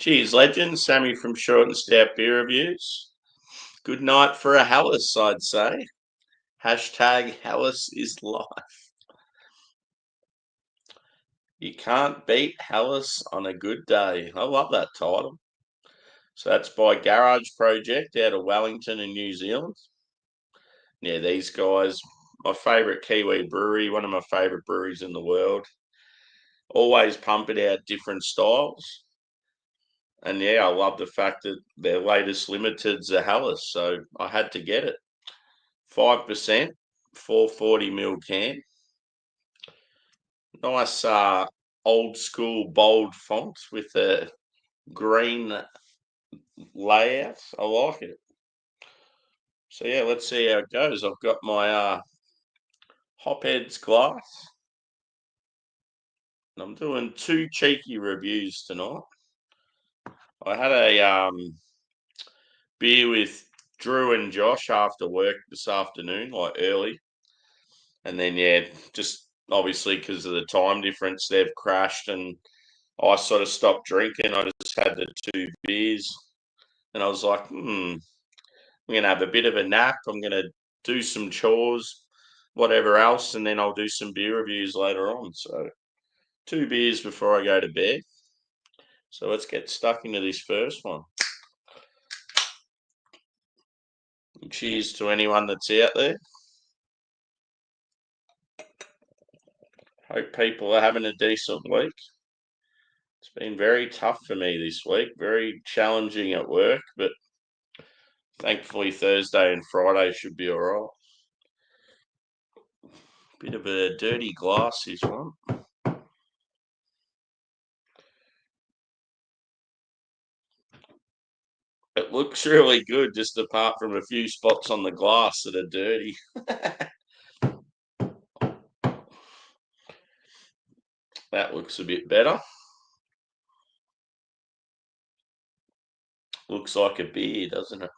Cheers, legends. Sammy from Short and Stout Beer Reviews. Good night for a Helles, I'd say. Hashtag Helles is life. You can't beat Helles on a good day. I love that title. So that's by Garage Project out of Wellington in New Zealand. Yeah, these guys, my favourite Kiwi brewery, one of my favourite breweries in the world. Always pumping out different styles. And yeah, I love the fact that their latest limited's a Helles, so I had to get it. 5%, 440ml can. Nice old school bold font with a green layout. I like it. So yeah, let's see how it goes. I've got my Hopheads glass. And I'm doing 2 cheeky reviews tonight. I had a beer with Drew and Josh after work this afternoon, like early. And then, yeah, just obviously because of the time difference, they've crashed and I sort of stopped drinking. I just had the 2 beers and I was like, I'm going to have a bit of a nap. I'm going to do some chores, whatever else, and then I'll do some beer reviews later on. So 2 beers before I go to bed. So let's get stuck into this first one. Cheers to anyone that's out there. Hope people are having a decent week. It's been very tough for me this week, very challenging at work, but thankfully Thursday and Friday should be all right. Bit of a dirty glass, this one. It looks really good, just apart from a few spots on the glass that are dirty. That looks a bit better. Looks like a beer, doesn't it?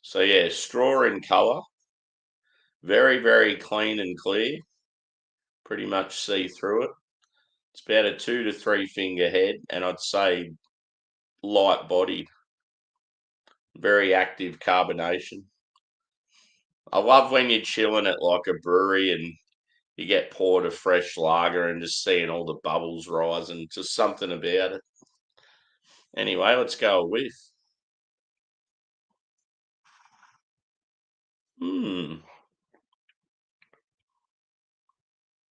So yeah, straw in colour. Very, very clean and clear. Pretty much see through it. It's about a 2 to 3 finger head, and I'd say light bodied. Very active carbonation. I love when you're chilling at like a brewery and you get poured a fresh lager and just seeing all the bubbles rising. Just something about it. Anyway, let's go with.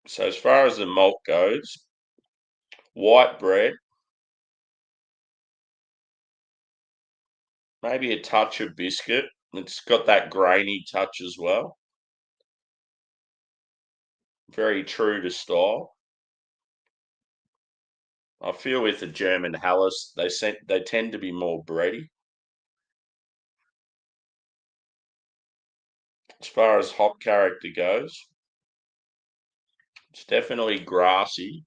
So as far as the malt goes, white bread, maybe a touch of biscuit. It's got that grainy touch as well. Very true to style. I feel with the German Helles, they tend to be more bready. As far as hop character goes, it's definitely grassy.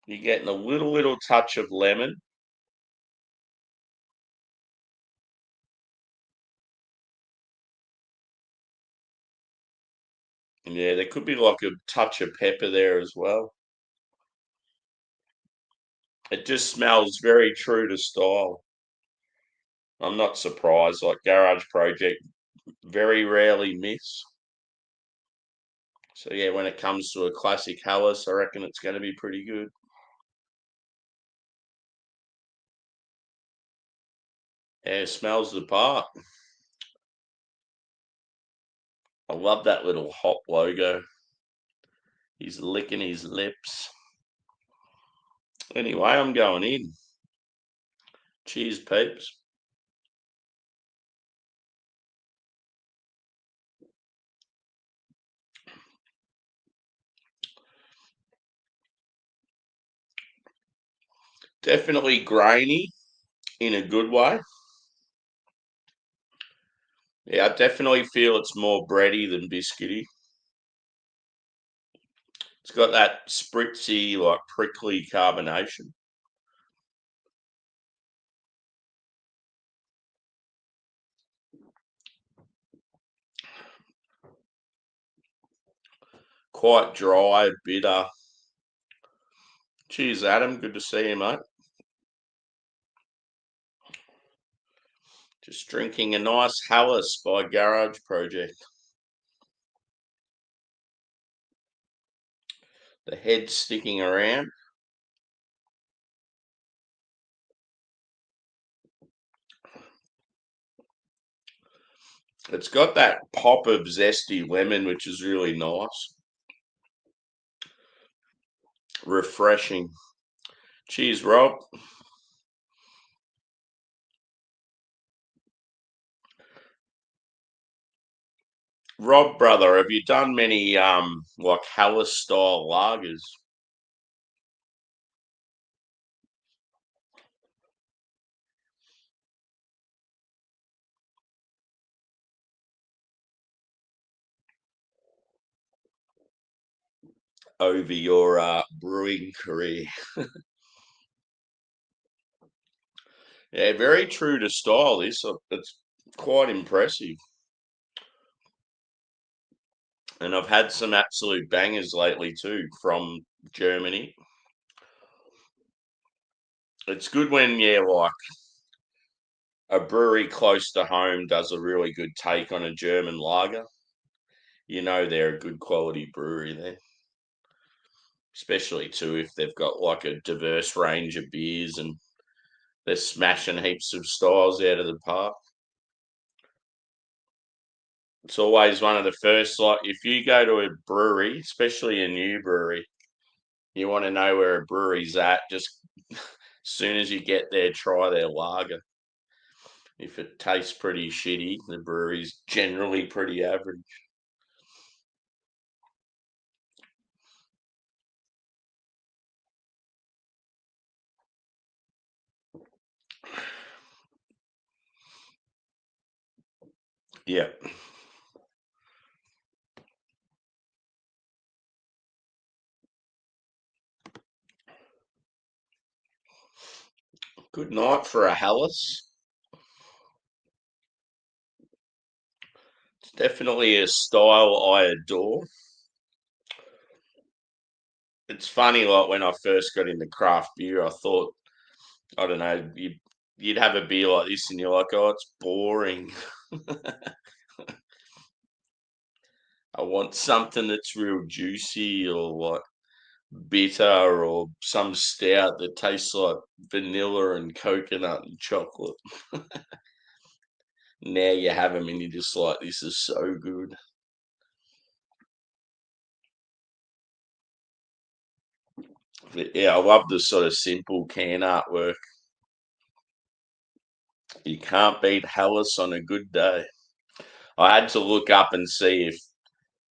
You're getting a little touch of lemon. And yeah, there could be like a touch of pepper there as well. It just smells very true to style. I'm not surprised. Like Garage Project, very rarely miss. So yeah, when it comes to a classic Helles, I reckon it's going to be pretty good. Yeah, smells the part. I love that little hop logo. He's licking his lips. Anyway, I'm going in. Cheers, peeps. Definitely grainy in a good way. Yeah, I definitely feel it's more bready than biscuity. It's got that spritzy, like prickly carbonation. Quite dry, bitter. Cheers, Adam. Good to see you, mate. Just drinking a nice HELLES by Garage Project. The head's sticking around. It's got that pop of zesty lemon, which is really nice. Refreshing. Cheers, Rob. Rob, brother, have you done many like HELLES style lagers? Over your brewing career? Yeah, very true to style. It's quite impressive. And I've had some absolute bangers lately too from Germany. It's good when, yeah, like a brewery close to home does a really good take on a German lager. You know they're a good quality brewery there. Especially too if they've got like a diverse range of beers and they're smashing heaps of styles out of the park. It's always one of the first, like if you go to a brewery, especially a new brewery, you want to know where a brewery's at. Just as soon as you get there, try their lager. If it tastes pretty shitty, the brewery's generally pretty average. Yeah. Good night for a HELLES. It's definitely a style I adore. It's funny, like when I first got into craft beer, I thought, I don't know, you'd have a beer like this and you're like, oh, it's boring. I want something that's real juicy or like bitter or some stout that tastes like vanilla and coconut and chocolate. Now you have them and you're just like, this is so good. But yeah, I love the sort of simple can artwork. You can't beat HELLES on a good day. I had to look up and see if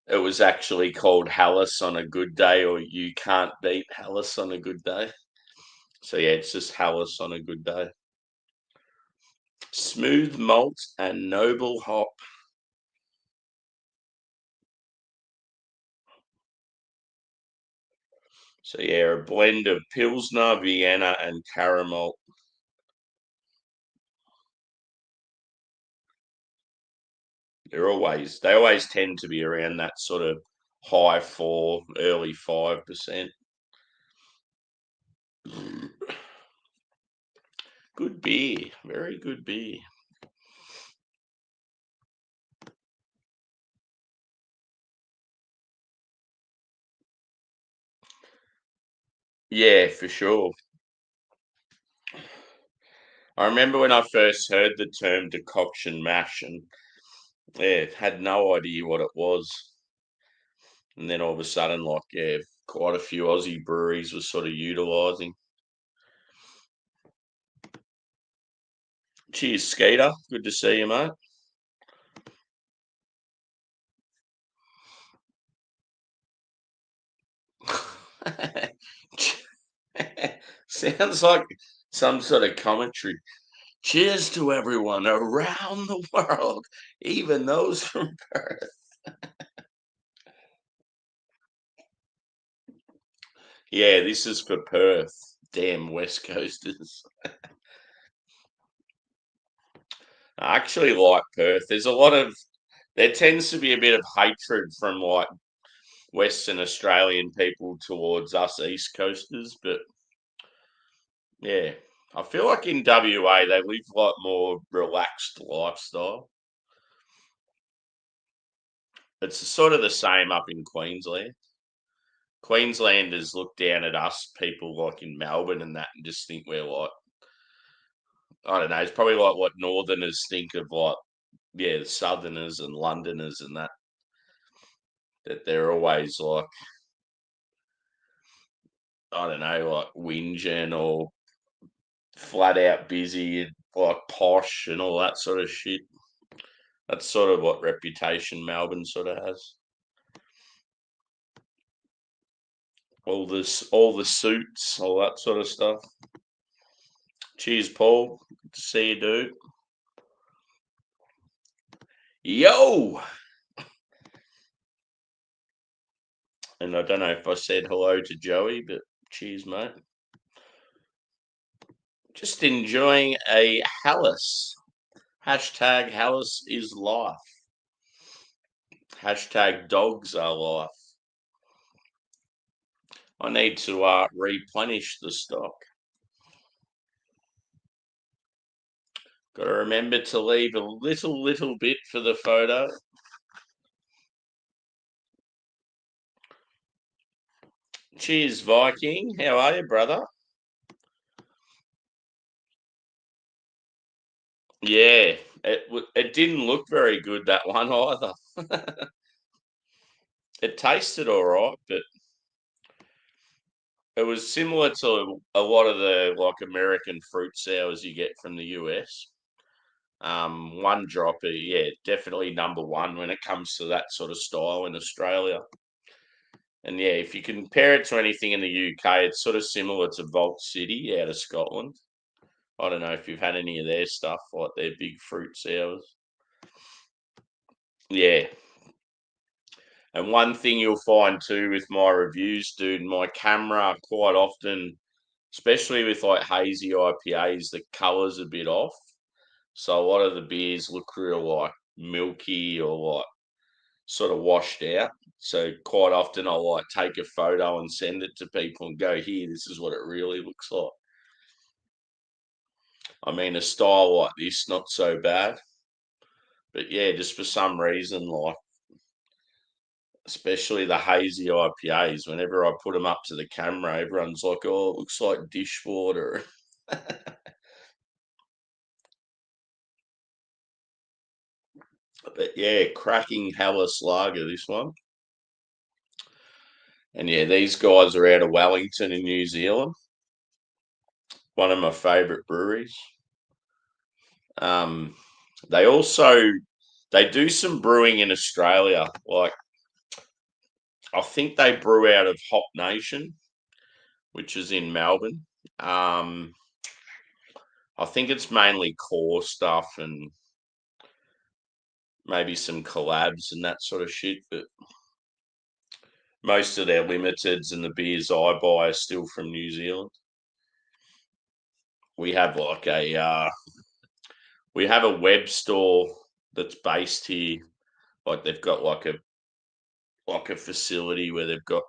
it was actually called HELLES on a good day or you can't beat HELLES on a good day. So yeah, it's just HELLES on a good day. Smooth malt and noble hop. So yeah, a blend of Pilsner, Vienna, and caramel. They always tend to be around that sort of high 4, early 5%. Good beer, very good beer. Yeah, for sure. I remember when I first heard the term decoction mash and yeah, had no idea what it was. And then all of a sudden, like, yeah, quite a few Aussie breweries were sort of utilising. Cheers, Skeeter. Good to see you, mate. Sounds like some sort of commentary. Cheers to everyone around the world, even those from Perth. Yeah, this is for Perth. Damn West Coasters. I actually like Perth. There tends to be a bit of hatred from like Western Australian people towards us East Coasters, but yeah, I feel like in WA they live like more relaxed lifestyle. It's sort of the same up in Queensland. Queenslanders look down at us people like in Melbourne and that and just think we're like, I don't know, it's probably like what Northerners think of like, yeah, the Southerners and Londoners and that they're always like, I don't know, like whinging or flat out busy and like posh and all that sort of shit. That's sort of what reputation Melbourne sort of has. All the suits, all that sort of stuff. Cheers, Paul. Good to see you, dude. Yo! And I don't know if I said hello to Joey, but cheers, mate. Just enjoying a HELLES. Hashtag HELLES is life. Hashtag dogs are life. I need to replenish the stock. Got to remember to leave a little bit for the photo. Cheers, Viking. How are you, brother? Yeah, it didn't look very good, that one either. It tasted all right, but it was similar to a lot of the like American fruit sours you get from the US. One dropper, yeah, definitely number one when it comes to that sort of style in Australia. And yeah, if you compare it to anything in the UK, it's sort of similar to Vault City out of Scotland. I don't know if you've had any of their stuff, like their big fruit sours. Yeah. And one thing you'll find too with my reviews, dude, my camera quite often, especially with like hazy IPAs, the colour's a bit off. So a lot of the beers look real like milky or like sort of washed out. So quite often I'll like take a photo and send it to people and go, here, this is what it really looks like. I mean, a style like this, not so bad. But yeah, just for some reason, like, especially the hazy IPAs, whenever I put them up to the camera, everyone's like, oh, it looks like dishwater. But yeah, cracking Helles lager, this one. And yeah, these guys are out of Wellington in New Zealand. One of my favourite breweries. Um, they also they do some brewing in Australia. Like I think they brew out of Hop Nation, which is in Melbourne. Um, I think it's mainly core stuff and maybe some collabs and that sort of shit. But most of their limiteds and the beers I buy are still from New Zealand. We have like we have a web store that's based here. Like they've got like a facility where they've got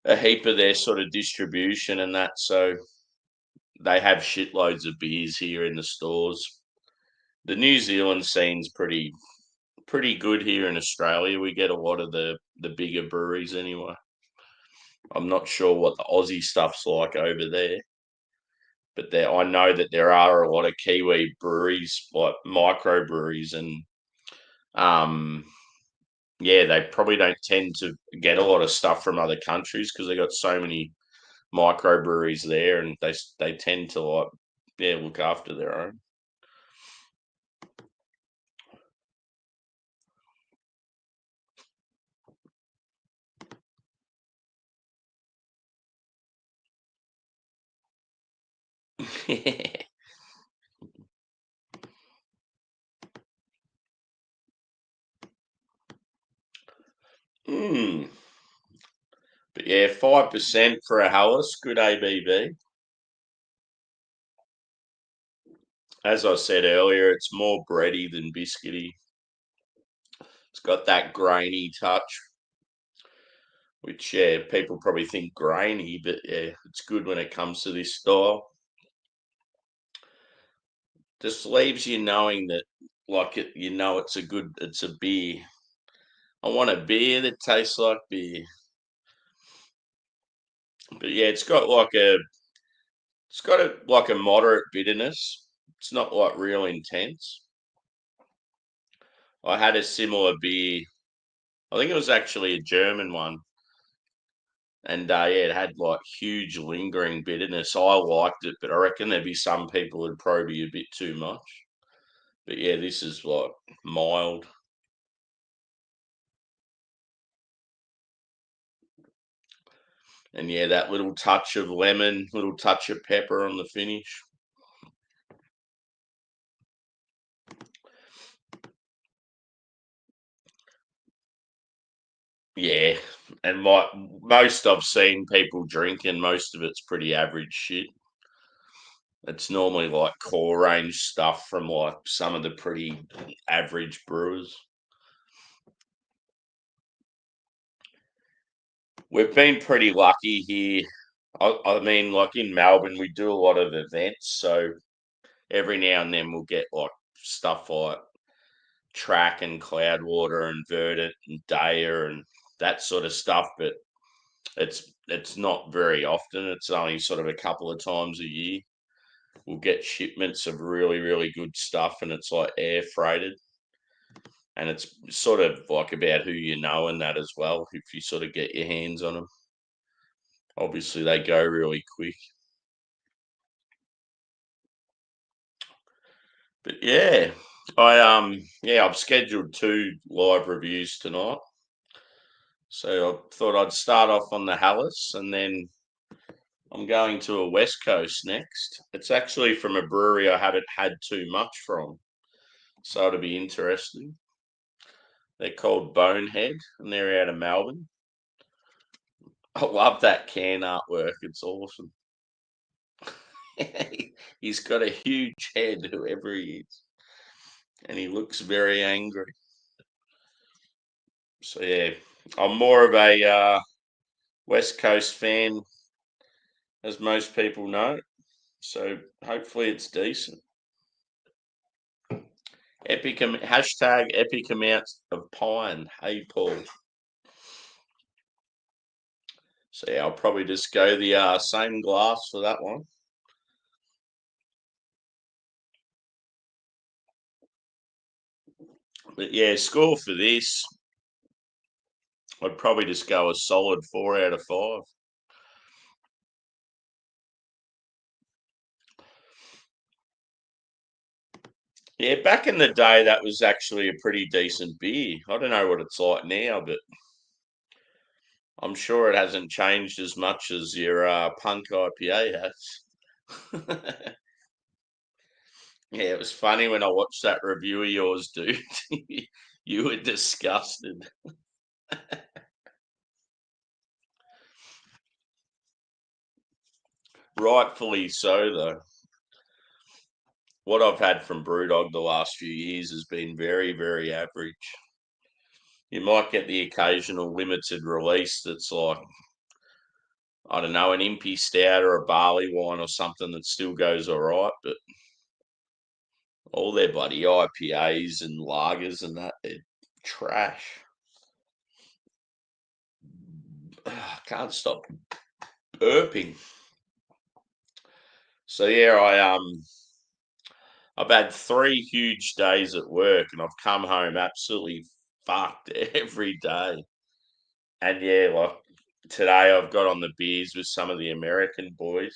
a heap of their sort of distribution and that. So they have shitloads of beers here in the stores. The New Zealand scene's pretty good here in Australia. We get a lot of the bigger breweries anyway. I'm not sure what the Aussie stuff's like over there, but there I know that there are a lot of Kiwi breweries, like microbreweries, and um, yeah, they probably don't tend to get a lot of stuff from other countries because they got so many microbreweries there, and they tend to like yeah look after their own. Hmm. But yeah, 5% for a Hellas, good ABV. As I said earlier, it's more bready than biscuity. It's got that grainy touch. which, yeah, people probably think grainy, but yeah, it's good when it comes to this style. Just leaves you knowing that, like, it's a beer. I want a beer that tastes like beer. But yeah, it's got a moderate bitterness. It's not like real intense. I had a similar beer. I think it was actually a German one, and yeah, it had like huge lingering bitterness. I liked it, but I reckon there'd be some people who'd probably be a bit too much. But yeah, this is like mild. And yeah, that little touch of lemon, little touch of pepper on the finish. Yeah, and like most I've seen people drinking, most of it's pretty average shit. It's normally like core range stuff from like some of the pretty average brewers. We've been pretty lucky here. I mean, like in Melbourne, we do a lot of events, so every now and then we'll get like stuff like Track and Cloudwater and Verdant and Daya and that sort of stuff, but it's not very often. It's only sort of a couple of times a year. We'll get shipments of really, really good stuff, and it's like air freighted. And it's sort of like about who you know and that as well. If you sort of get your hands on them, obviously they go really quick. But yeah, I've scheduled 2 live reviews tonight. So I thought I'd start off on the HELLES, and then I'm going to a West Coast next. It's actually from a brewery I haven't had too much from, so it'll be interesting. They're called Bonehead, and they're out of Melbourne. I love that can artwork. It's awesome. He's got a huge head, whoever he is, and he looks very angry. So yeah, I'm more of a West Coast fan, as most people know. So hopefully it's decent. Hashtag epic amounts of pine. Hey Paul. So yeah, I'll probably just go the same glass for that one. But yeah, score for this, I'd probably just go a solid 4 out of 5. Yeah, back in the day, that was actually a pretty decent beer. I don't know what it's like now, but I'm sure it hasn't changed as much as your punk IPA has. Yeah, it was funny when I watched that review of yours, dude. You were disgusted. Rightfully so, though. What I've had from Brewdog the last few years has been very, very average. You might get the occasional limited release that's like, I don't know, an impy stout or a barley wine or something that still goes all right, but all their bloody IPAs and lagers and that, they're trash. I can't stop burping. So yeah, I've had 3 huge days at work and I've come home absolutely fucked every day. And yeah, like today I've got on the beers with some of the American boys,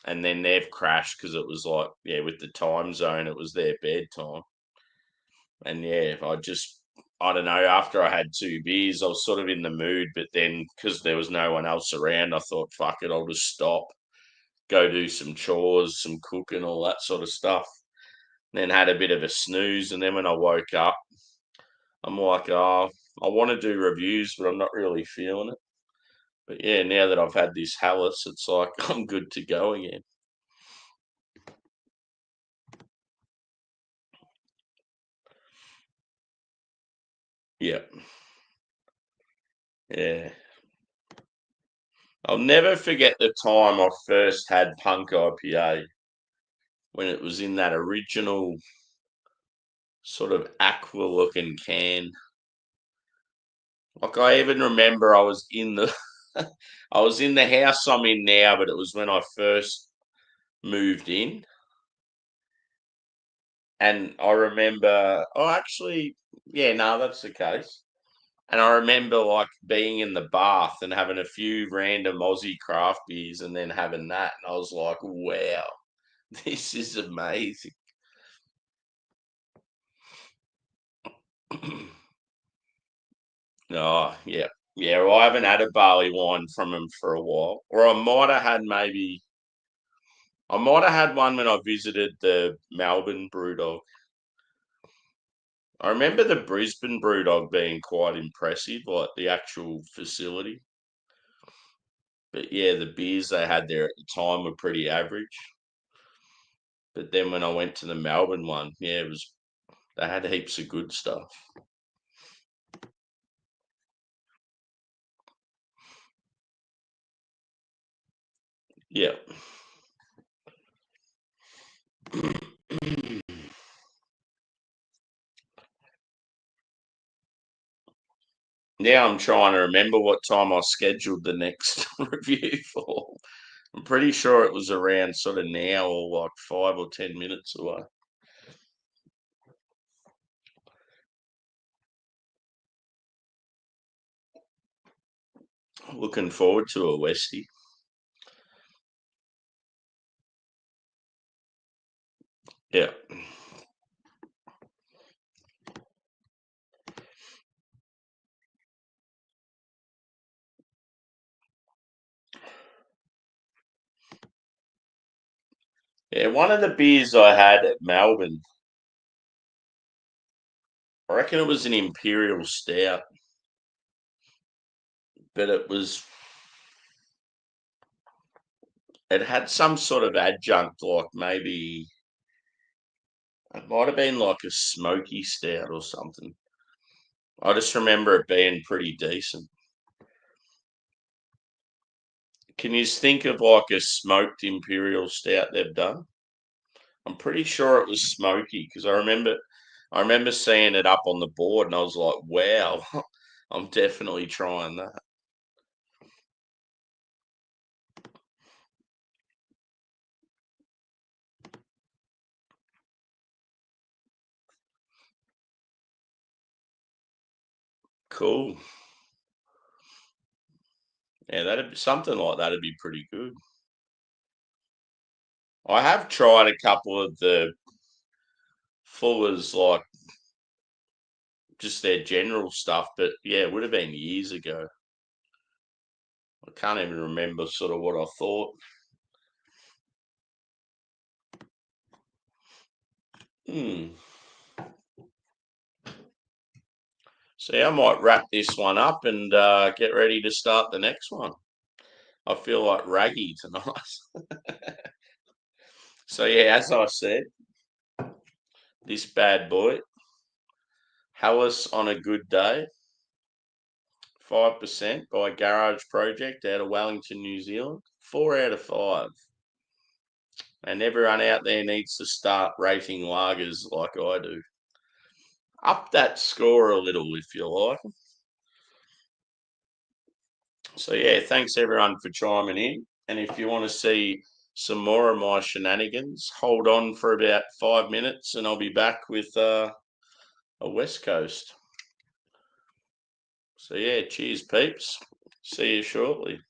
and then they've crashed because it was like, yeah, with the time zone, it was their bedtime. And yeah, I don't know, after I had 2 beers, I was sort of in the mood, but then because there was no one else around, I thought, fuck it, I'll just stop, go do some chores, some cooking, all that sort of stuff. Then had a bit of a snooze, and then when I woke up, I'm like, oh, I want to do reviews, but I'm not really feeling it. But yeah, now that I've had this Hallis, it's like I'm good to go again. Yeah. Yeah. I'll never forget the time I first had Punk IPA when it was in that original sort of aqua-looking can. Like I even remember I was in the I was in the house I'm in now, but it was when I first moved in. And I remember, oh, actually, yeah, no, that's the case. And I remember like being in the bath and having a few random Aussie craft beers and then having that. And I was like, wow, this is amazing. Oh, yeah. Yeah, well, I haven't had a barley wine from him for a while. Or I might have had one when I visited the Melbourne Brewdog. I remember the Brisbane Brewdog being quite impressive, like the actual facility. But yeah, the beers they had there at the time were pretty average. But then when I went to the Melbourne one, yeah, they had heaps of good stuff. Yeah. Now I'm trying to remember what time I scheduled the next review for. I'm pretty sure it was around sort of now or like 5 or 10 minutes away. Looking forward to a Westie. Yeah. Yeah, one of the beers I had at Melbourne, I reckon it was an Imperial Stout, but it had some sort of adjunct, like maybe it might have been like a smoky stout or something. I just remember it being pretty decent. Can you think of like a smoked Imperial Stout they've done? I'm pretty sure it was smoky because I remember seeing it up on the board and I was like, wow, I'm definitely trying that. Cool. Yeah, that'd be something like that'd be pretty good. I have tried a couple of the Fuller's, like just their general stuff, but yeah, it would have been years ago. I can't even remember sort of what I thought. Hmm. So yeah, I might wrap this one up and get ready to start the next one. I feel like raggy tonight. So yeah, as I said, this bad boy, Hellas on a good day, 5% by Garage Project out of Wellington, New Zealand. 4 out of 5. And everyone out there needs to start rating lagers like I do. Up that score a little if you like. So yeah, thanks everyone for chiming in. And if you want to see some more of my shenanigans, hold on for about 5 minutes and I'll be back with a West Coast. So yeah, cheers peeps. See you shortly.